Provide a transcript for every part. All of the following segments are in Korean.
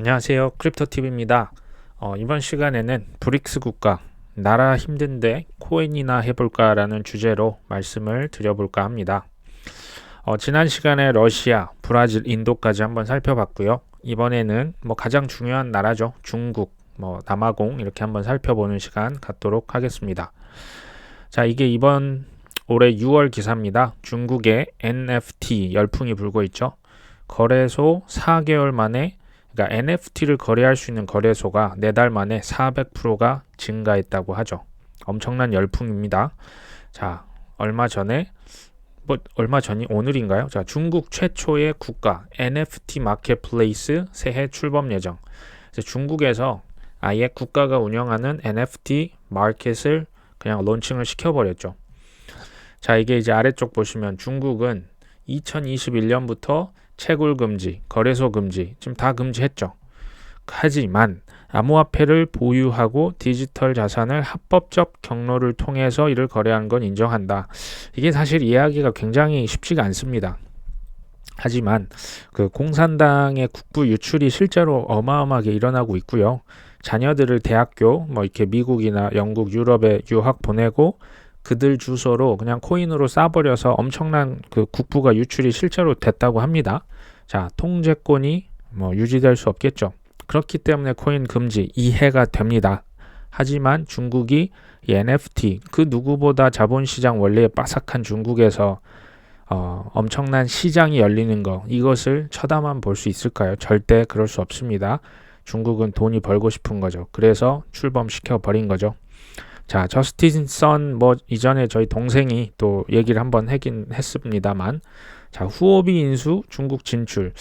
안녕하세요. 크립토TV입니다. 이번 시간에는 브릭스 국가, 나라 힘든데 코인이나 해볼까라는 주제로 말씀을 드려볼까 합니다. 지난 시간에 러시아, 브라질, 인도까지 한번 살펴봤고요. 이번에는 가장 중요한 나라죠. 중국, 남아공 이렇게 한번 살펴보는 시간 갖도록 하겠습니다. 자, 이게 이번 올해 6월 기사입니다. 중국의 NFT 열풍이 불고 있죠. 거래소 4개월 만에 그러니까 NFT를 거래할 수 있는 거래소가 4달 만에 400%가 증가했다고 하죠. 엄청난 열풍입니다. 자, 얼마 전이 오늘인가요? 자, 중국 최초의 국가 NFT 마켓플레이스 새해 출범 예정. 중국에서 아예 국가가 운영하는 NFT 마켓을 그냥 론칭을 시켜버렸죠. 자, 이게 이제 아래쪽 보시면 중국은 2021년부터 채굴 금지, 거래소 금지, 지금 다 금지했죠. 하지만 암호화폐를 보유하고 디지털 자산을 합법적 경로를 통해서 이를 거래하는 건 인정한다. 이게 사실 이해하기가 굉장히 쉽지가 않습니다. 하지만 그 공산당의 국부 유출이 실제로 어마어마하게 일어나고 있고요. 자녀들을 대학교, 이렇게 미국이나 영국, 유럽에 유학 보내고 그들 주소로 그냥 코인으로 싸버려서 엄청난 그 국부가 유출이 실제로 됐다고 합니다. 자, 통제권이 유지될 수 없겠죠. 그렇기 때문에 코인 금지 이해가 됩니다. 하지만 중국이 이 NFT 그 누구보다 자본시장 원리에 빠삭한 중국에서 엄청난 시장이 열리는 거 이것을 쳐다만 볼 수 있을까요? 절대 그럴 수 없습니다. 중국은 돈이 벌고 싶은 거죠. 그래서 출범시켜 버린 거죠. 자, 저스틴 선 이전에 저희 동생이 또 얘기를 한번 하긴 했습니다만, 자, 후오비 인수 중국 진출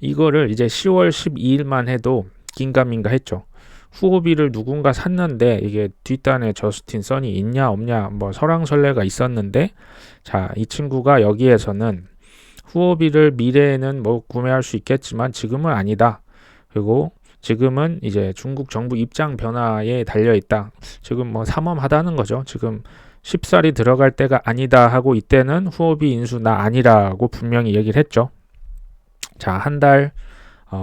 이거를 이제 10월 12일만 해도 긴가민가 했죠. 후오비를 누군가 샀는데 이게 뒷단에 저스틴 선이 있냐 없냐 설왕설래가 있었는데, 자, 이 친구가 여기에서는 후오비를 미래에는 구매할 수 있겠지만 지금은 아니다. 그리고 지금은 이제 중국 정부 입장 변화에 달려 있다. 지금 삼엄하다는 거죠. 지금 쉽사리 들어갈 때가 아니다 하고 이때는 후오비 인수 나 아니라고 분명히 얘기를 했죠. 자, 한 달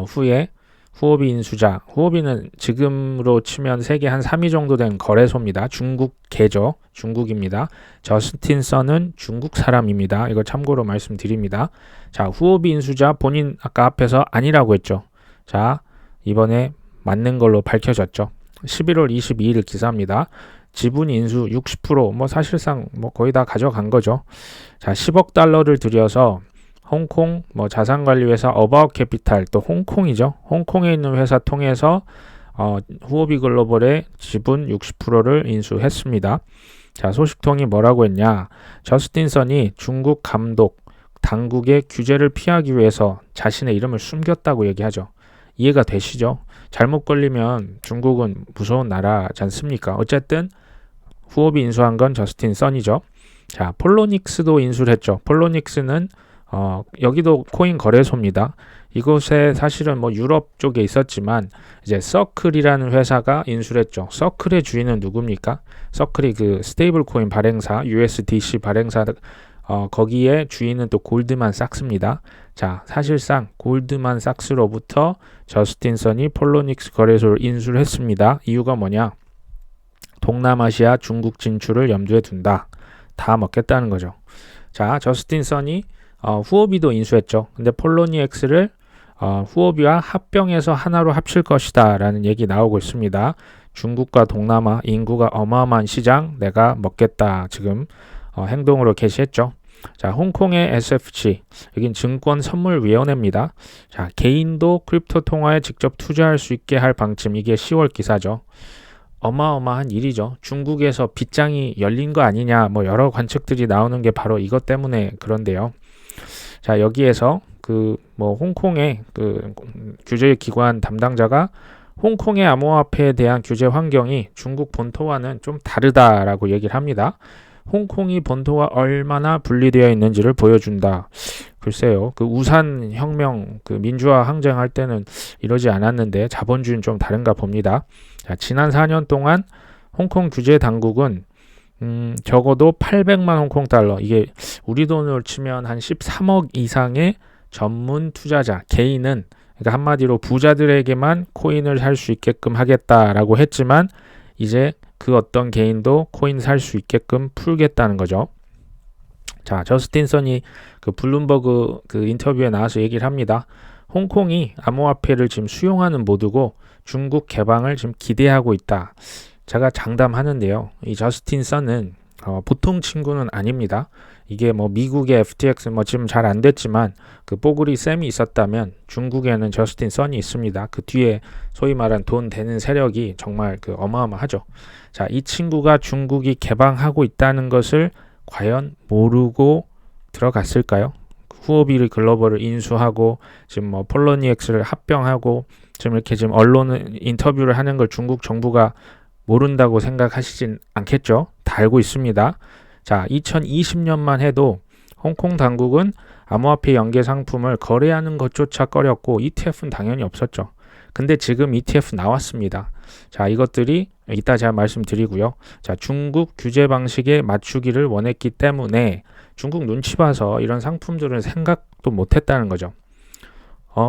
후에 후오비 인수자, 후오비는 지금으로 치면 세계 한 3위 정도 된 거래소입니다. 중국 계죠. 중국입니다. 저스틴 선은 중국 사람입니다. 이거 참고로 말씀드립니다. 자, 후오비 인수자 본인 아까 앞에서 아니라고 했죠. 자, 이번에 맞는 걸로 밝혀졌죠. 11월 22일 기사입니다. 지분 인수 60% 사실상 거의 다 가져간 거죠. 자, 10억 달러를 들여서 홍콩 자산관리회사 어바웃 캐피탈, 또 홍콩이죠. 홍콩에 있는 회사 통해서 후오비 글로벌의 지분 60%를 인수했습니다. 자, 소식통이 뭐라고 했냐? 저스틴 선이 중국 감독 당국의 규제를 피하기 위해서 자신의 이름을 숨겼다고 얘기하죠. 이해가 되시죠? 잘못 걸리면 중국은 무서운 나라지 않습니까? 어쨌든 후오비 인수한 건 저스틴 선이죠. 자, 폴로닉스도 인수를 했죠. 폴로닉스는 여기도 코인 거래소입니다. 이곳에 사실은 유럽 쪽에 있었지만 이제 서클이라는 회사가 인수를 했죠. 서클의 주인은 누굽니까? 서클이 그 스테이블 코인 발행사, USDC 발행사 거기에 주인은 또 골드만삭스입니다. 자, 사실상 골드만삭스로부터 저스틴 선이 폴로닉스 거래소를 인수를 했습니다. 이유가 뭐냐? 동남아시아 중국 진출을 염두에 둔다. 다 먹겠다는 거죠. 자, 저스틴 선이 후오비도 인수했죠. 근데 폴로닉스를 후오비와 합병해서 하나로 합칠 것이다 라는 얘기 나오고 있습니다. 중국과 동남아 인구가 어마어마한 시장 내가 먹겠다 지금 행동으로 개시했죠. 자, 홍콩의 SFC, 여긴 증권선물위원회입니다. 자, 개인도 크립토 통화에 직접 투자할 수 있게 할 방침, 이게 10월 기사죠. 어마어마한 일이죠. 중국에서 빗장이 열린 거 아니냐, 여러 관측들이 나오는 게 바로 이것 때문에 그런데요. 자, 여기에서 홍콩의 그 규제기관 담당자가 홍콩의 암호화폐에 대한 규제 환경이 중국 본토와는 좀 다르다라고 얘기를 합니다. 홍콩이 본토와 얼마나 분리되어 있는지를 보여준다. 글쎄요, 그 우산 혁명, 그 민주화 항쟁할 때는 이러지 않았는데 자본주의는 좀 다른가 봅니다. 자, 지난 4년 동안 홍콩 규제 당국은 적어도 800만 홍콩 달러, 이게 우리 돈으로 치면 한 13억 이상의 전문 투자자, 개인은 그러니까 한마디로 부자들에게만 코인을 살 수 있게끔 하겠다라고 했지만 이제 그 어떤 개인도 코인 살 수 있게끔 풀겠다는 거죠. 자, 저스틴 선이 그 블룸버그 그 인터뷰에 나와서 얘기를 합니다. 홍콩이 암호화폐를 지금 수용하는 모드고 중국 개방을 지금 기대하고 있다. 제가 장담하는데요. 이 저스틴 선은 보통 친구는 아닙니다. 이게 뭐 미국의 FTX 뭐 지금 잘 안 됐지만 그 뽀글이 쌤이 있었다면 중국에는 저스틴 선이 있습니다. 그 뒤에 소위 말한 돈 되는 세력이 정말 그 어마어마하죠. 자, 이 친구가 중국이 개방하고 있다는 것을 과연 모르고 들어갔을까요? 후오비 글로벌을 인수하고 지금 뭐 폴로니엑스를 합병하고 지금 이렇게 지금 언론은 인터뷰를 하는 걸 중국 정부가 모른다고 생각하시진 않겠죠? 다 알고 있습니다. 자, 2020년만 해도 홍콩 당국은 암호화폐 연계 상품을 거래하는 것조차 꺼렸고 ETF는 당연히 없었죠. 근데 지금 ETF 나왔습니다. 자, 이것들이 이따 제가 말씀드리고요. 자, 중국 규제 방식에 맞추기를 원했기 때문에 중국 눈치 봐서 이런 상품들은 생각도 못했다는 거죠.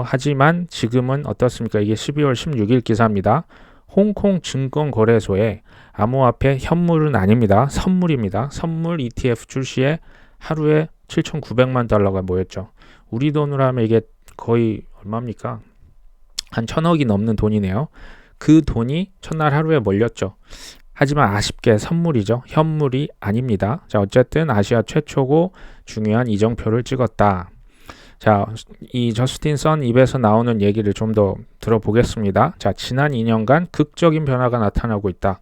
하지만 지금은 어떻습니까? 이게 12월 16일 기사입니다. 홍콩 증권거래소에 암호화폐 현물은 아닙니다. 선물입니다. 선물 ETF 출시에 하루에 7,900만 달러가 모였죠. 우리 돈으로 하면 이게 거의 얼마입니까? 한 1,000억이 넘는 돈이네요. 그 돈이 첫날 하루에 몰렸죠. 하지만 아쉽게 선물이죠. 현물이 아닙니다. 자, 어쨌든 아시아 최초고 중요한 이정표를 찍었다. 자, 이 저스틴 선 입에서 나오는 얘기를 좀 더 들어보겠습니다. 자, 지난 2년간 극적인 변화가 나타나고 있다.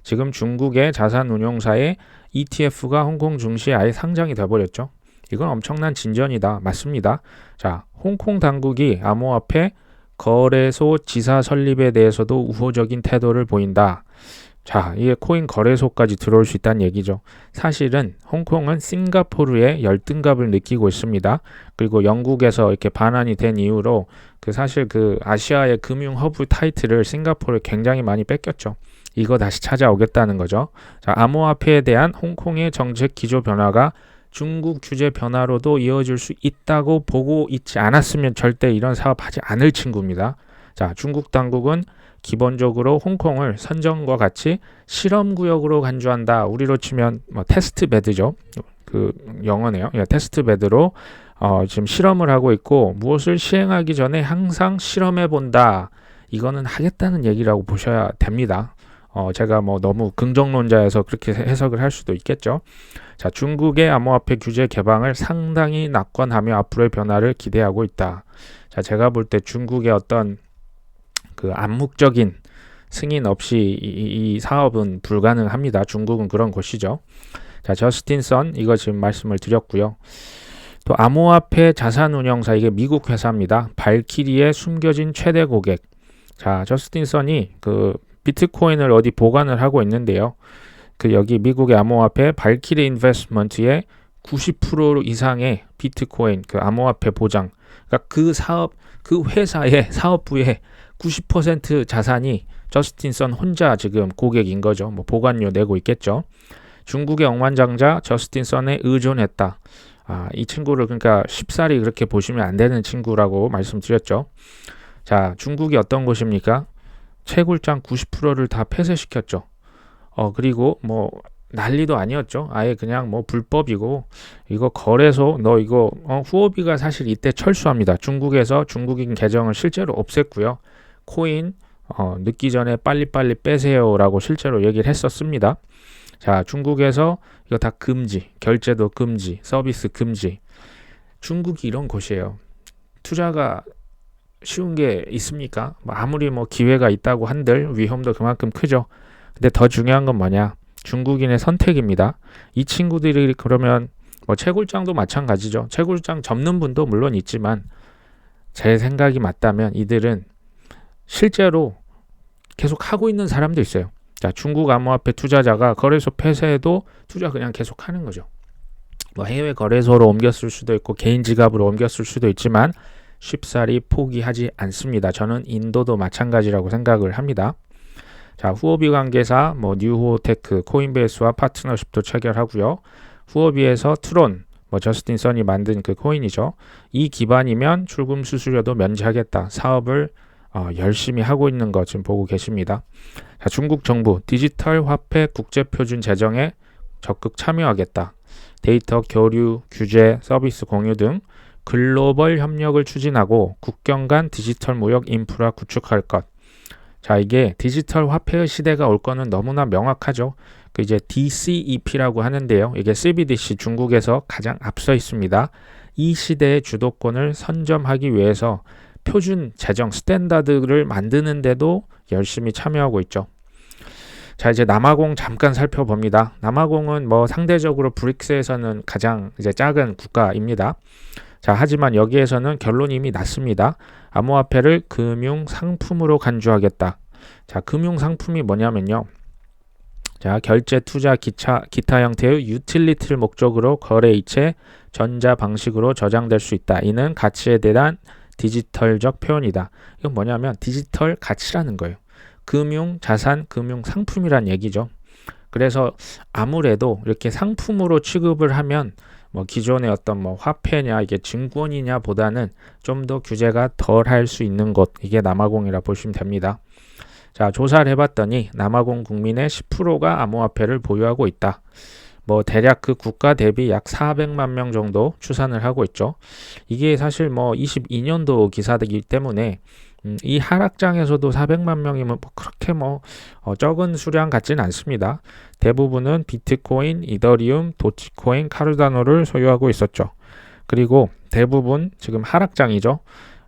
지금 중국의 자산 운용사의 ETF가 홍콩 증시에 아예 상장이 돼버렸죠. 이건 엄청난 진전이다. 맞습니다. 자, 홍콩 당국이 암호화폐 거래소 지사 설립에 대해서도 우호적인 태도를 보인다. 자, 이게 코인 거래소까지 들어올 수 있다는 얘기죠. 사실은 홍콩은 싱가포르의 열등감을 느끼고 있습니다. 그리고 영국에서 이렇게 반환이 된 이후로 사실 그 아시아의 금융 허브 타이틀을 싱가포르에 굉장히 많이 뺏겼죠. 이거 다시 찾아오겠다는 거죠. 자, 암호화폐에 대한 홍콩의 정책 기조 변화가 중국 규제 변화로도 이어질 수 있다고 보고 있지 않았으면 절대 이런 사업하지 않을 친구입니다. 자, 중국 당국은 기본적으로 홍콩을 선전과 같이 실험구역으로 간주한다. 우리로 치면 뭐 테스트 베드죠. 그 영어네요. 테스트 베드로 지금 실험을 하고 있고 무엇을 시행하기 전에 항상 실험해 본다. 이거는 하겠다는 얘기라고 보셔야 됩니다. 제가 뭐 너무 긍정론자여서 그렇게 해석을 할 수도 있겠죠. 자, 중국의 암호화폐 규제 개방을 상당히 낙관하며 앞으로의 변화를 기대하고 있다. 자, 제가 볼 때 중국의 어떤 그 암묵적인 승인 없이 이 사업은 불가능합니다. 중국은 그런 곳이죠. 자, 저스틴 선 이거 지금 말씀을 드렸고요. 또 암호화폐 자산운용사 이게 미국 회사입니다. 발키리의 숨겨진 최대 고객. 자, 저스틴 선이 그 비트코인을 어디 보관을 하고 있는데요. 그 여기 미국의 암호화폐 발키리 인베스트먼트의 90% 이상의 비트코인 그 암호화폐 보장. 그러니까 그 사업 그 회사의 사업부의 90% 자산이 저스틴 선 혼자 지금 고객인 거죠. 뭐 보관료 내고 있겠죠. 중국의 억만장자 저스틴 선에 의존했다. 이 친구를 그러니까 쉽사리 그렇게 보시면 안 되는 친구라고 말씀드렸죠. 자, 중국이 어떤 곳입니까? 채굴장 90%를 다 폐쇄시켰죠. 그리고 뭐 난리도 아니었죠. 아예 그냥 뭐 불법이고 이거 거래소 너 이거 후오비가 사실 이때 철수합니다. 중국에서 중국인 계정을 실제로 없앴고요. 코인 늦기 전에 빨리빨리 빼세요라고 실제로 얘기를 했었습니다. 자, 중국에서 이거 다 금지, 결제도 금지, 서비스 금지. 중국이 이런 곳이에요. 투자가 쉬운 게 있습니까? 아무리 뭐 기회가 있다고 한들 위험도 그만큼 크죠. 근데 더 중요한 건 뭐냐? 중국인의 선택입니다. 이 친구들이 그러면 뭐 채굴장도 마찬가지죠. 채굴장 접는 분도 물론 있지만 제 생각이 맞다면 이들은 실제로 계속 하고 있는 사람도 있어요. 자, 중국 암호화폐 투자자가 거래소 폐쇄해도 투자 그냥 계속 하는 거죠. 뭐 해외 거래소로 옮겼을 수도 있고 개인 지갑으로 옮겼을 수도 있지만 쉽사리 포기하지 않습니다. 저는 인도도 마찬가지라고 생각을 합니다. 자, 후오비 관계사 뭐 뉴호테크, 코인베이스와 파트너십도 체결하고요. 후오비에서 트론, 뭐 저스틴 선이 만든 그 코인이죠. 이 기반이면 출금 수수료도 면제하겠다. 사업을 열심히 하고 있는 거 지금 보고 계십니다. 자, 중국 정부 디지털 화폐 국제표준 제정에 적극 참여하겠다. 데이터 교류, 규제, 서비스 공유 등 글로벌 협력을 추진하고 국경 간 디지털 무역 인프라 구축할 것. 자, 이게 디지털 화폐의 시대가 올 거는 너무나 명확하죠. 그 이제 DCEP라고 하는데요. 이게 CBDC 중국에서 가장 앞서 있습니다. 이 시대의 주도권을 선점하기 위해서 표준 제정 스탠다드를 만드는데도 열심히 참여하고 있죠. 자, 이제 남아공 잠깐 살펴봅니다. 남아공은 뭐 상대적으로 브릭스에서는 가장 이제 작은 국가입니다. 자, 하지만 여기에서는 결론이 이미 났습니다. 암호화폐를 금융 상품으로 간주하겠다. 자, 금융 상품이 뭐냐면요. 자, 결제, 투자, 기타 형태의 유틸리티를 목적으로 거래 이체, 전자 방식으로 저장될 수 있다. 이는 가치에 대한 디지털적 표현이다. 이건 뭐냐면 디지털 가치라는 거예요. 금융, 자산, 금융 상품이란 얘기죠. 그래서 아무래도 이렇게 상품으로 취급을 하면 뭐 기존의 어떤 뭐 화폐냐 이게 증권이냐 보다는 좀 더 규제가 덜 할 수 있는 곳, 이게 남아공이라 보시면 됩니다. 자, 조사를 해봤더니 남아공 국민의 10%가 암호화폐를 보유하고 있다. 뭐 대략 그 국가 대비 약 400만 명 정도 추산을 하고 있죠. 이게 사실 뭐 22년도 기사이기 때문에 이 하락장에서도 400만 명이면 뭐 그렇게 적은 수량 같지는 않습니다. 대부분은 비트코인, 이더리움, 도치코인, 카르다노를 소유하고 있었죠. 그리고 대부분 지금 하락장이죠.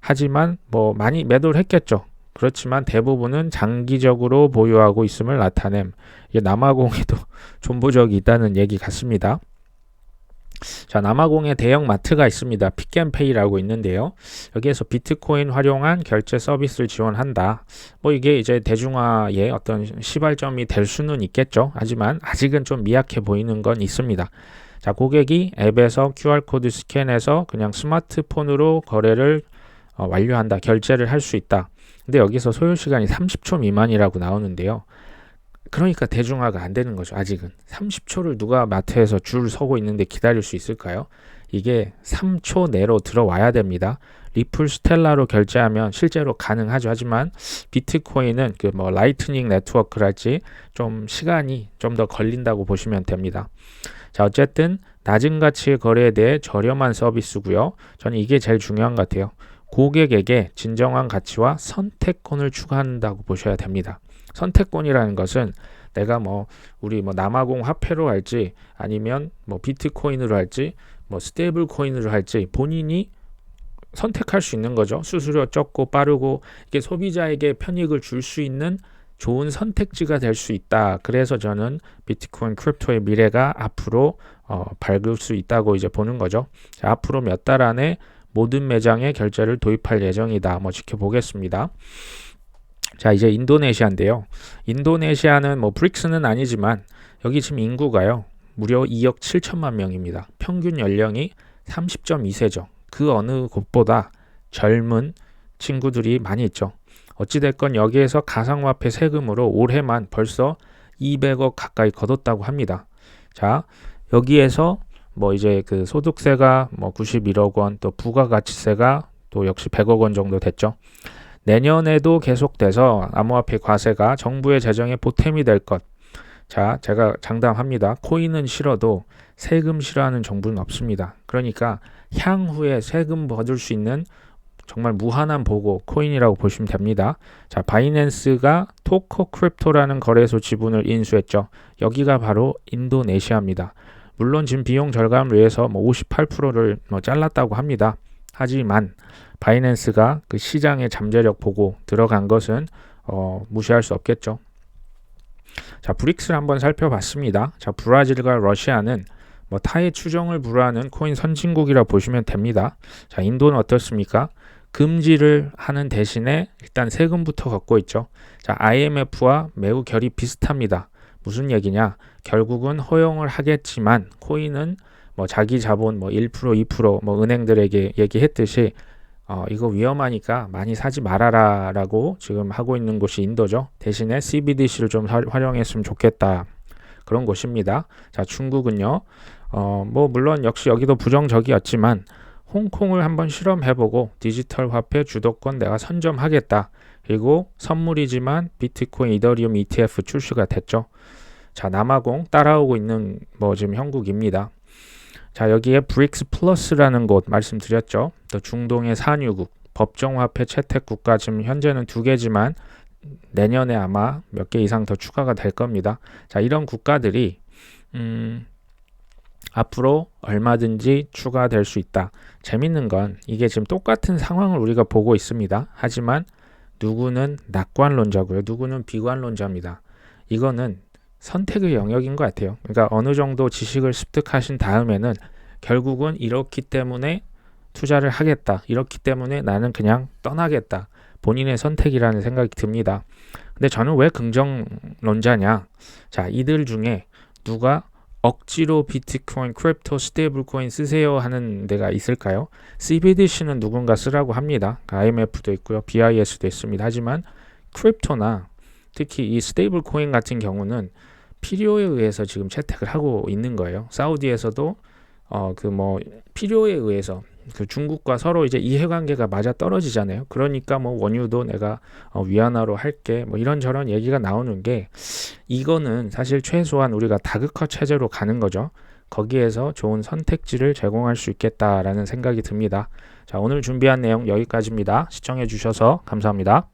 하지만 뭐 많이 매도를 했겠죠. 그렇지만 대부분은 장기적으로 보유하고 있음을 나타냄. 이게 남아공에도 존버적이 있다는 얘기 같습니다. 자, 남아공에 대형 마트가 있습니다. 픽앤페이라고 있는데요. 여기에서 비트코인 활용한 결제 서비스를 지원한다. 뭐 이게 이제 대중화의 어떤 시발점이 될 수는 있겠죠. 하지만 아직은 좀 미약해 보이는 건 있습니다. 자, 고객이 앱에서 QR코드 스캔해서 그냥 스마트폰으로 거래를 완료한다. 결제를 할 수 있다. 근데 여기서 소요 시간이 30초 미만이라고 나오는데요. 그러니까 대중화가 안 되는 거죠. 아직은 30초를 누가 마트에서 줄 서고 있는데 기다릴 수 있을까요? 이게 3초 내로 들어와야 됩니다. 리플 스텔라로 결제하면 실제로 가능하죠. 하지만 비트코인은 그 뭐 라이트닝 네트워크랄지 좀 시간이 좀 더 걸린다고 보시면 됩니다. 자, 어쨌든 낮은 가치의 거래에 대해 저렴한 서비스고요. 저는 이게 제일 중요한 것 같아요. 고객에게 진정한 가치와 선택권을 추가한다고 보셔야 됩니다. 선택권이라는 것은 내가 우리 남아공 화폐로 할지 아니면 비트코인으로 할지 스테이블 코인으로 할지 본인이 선택할 수 있는 거죠. 수수료 적고 빠르고 이게 소비자에게 편익을 줄 수 있는 좋은 선택지가 될 수 있다. 그래서 저는 비트코인 크립토의 미래가 앞으로 밝을 수 있다고 이제 보는 거죠. 자, 앞으로 몇 달 안에 모든 매장에 결제를 도입할 예정이다. 지켜보겠습니다. 자, 이제 인도네시아인데요. 인도네시아는 브릭스는 아니지만 여기 지금 인구가요. 무려 2억 7천만 명입니다. 평균 연령이 30.2세죠. 그 어느 곳보다 젊은 친구들이 많이 있죠. 어찌됐건 여기에서 가상화폐 세금으로 올해만 벌써 200억 가까이 거뒀다고 합니다. 자, 여기에서 이제 그 소득세가 91억 원, 또 부가가치세가 또 역시 100억 원 정도 됐죠. 내년에도 계속돼서 암호화폐 과세가 정부의 재정에 보탬이 될 것. 자, 제가 장담합니다. 코인은 싫어도 세금 싫어하는 정부는 없습니다. 그러니까 향후에 세금 받을 수 있는 정말 무한한 보고 코인이라고 보시면 됩니다. 자, 바이낸스가 토커 크립토라는 거래소 지분을 인수했죠. 여기가 바로 인도네시아입니다. 물론 지금 비용 절감을 위해서 58%를 잘랐다고 합니다. 하지만 바이낸스가 그 시장의 잠재력 보고 들어간 것은 무시할 수 없겠죠. 자, 브릭스를 한번 살펴봤습니다. 자, 브라질과 러시아는 타의 추종을 불허하는 코인 선진국이라 보시면 됩니다. 자, 인도는 어떻습니까? 금지를 하는 대신에 일단 세금부터 걷고 있죠. 자, IMF와 매우 결이 비슷합니다. 무슨 얘기냐? 결국은 허용을 하겠지만 코인은 자기 자본 1%, 2% 은행들에게 얘기했듯이 이거 위험하니까 많이 사지 말아라 라고 지금 하고 있는 곳이 인도죠. 대신에 CBDC를 좀 활용했으면 좋겠다. 그런 곳입니다. 자, 중국은요. 뭐 물론 역시 여기도 부정적이었지만 홍콩을 한번 실험해보고 디지털 화폐 주도권 내가 선점하겠다. 그리고 선물이지만 비트코인, 이더리움 ETF 출시가 됐죠. 자, 남아공 따라오고 있는 뭐 지금 형국입니다. 자, 여기에 브릭스 플러스라는 곳 말씀드렸죠. 또 중동의 산유국, 법정화폐 채택 국가 지금 현재는 2개지만 내년에 아마 몇 개 이상 더 추가가 될 겁니다. 자, 이런 국가들이 앞으로 얼마든지 추가될 수 있다. 재밌는 건 이게 지금 똑같은 상황을 우리가 보고 있습니다. 하지만 누구는 낙관론자고요. 누구는 비관론자입니다. 이거는 선택의 영역인 것 같아요. 그러니까 어느 정도 지식을 습득하신 다음에는 결국은 이렇기 때문에 투자를 하겠다. 이렇기 때문에 나는 그냥 떠나겠다. 본인의 선택이라는 생각이 듭니다. 근데 저는 왜 긍정론자냐? 자, 이들 중에 누가 억지로 비트코인, 크립토, 스테이블코인 쓰세요 하는 데가 있을까요? CBDC는 누군가 쓰라고 합니다. IMF도 있고요. BIS도 있습니다. 하지만 크립토나 특히 이 스테이블코인 같은 경우는 필요에 의해서 지금 채택을 하고 있는 거예요. 사우디에서도 필요에 의해서 그 중국과 서로 이제 이해관계가 맞아 떨어지잖아요. 그러니까 뭐 원유도 내가 위안화로 할게 뭐 이런저런 얘기가 나오는 게 이거는 사실 최소한 우리가 다극화 체제로 가는 거죠. 거기에서 좋은 선택지를 제공할 수 있겠다라는 생각이 듭니다. 자, 오늘 준비한 내용 여기까지입니다. 시청해 주셔서 감사합니다.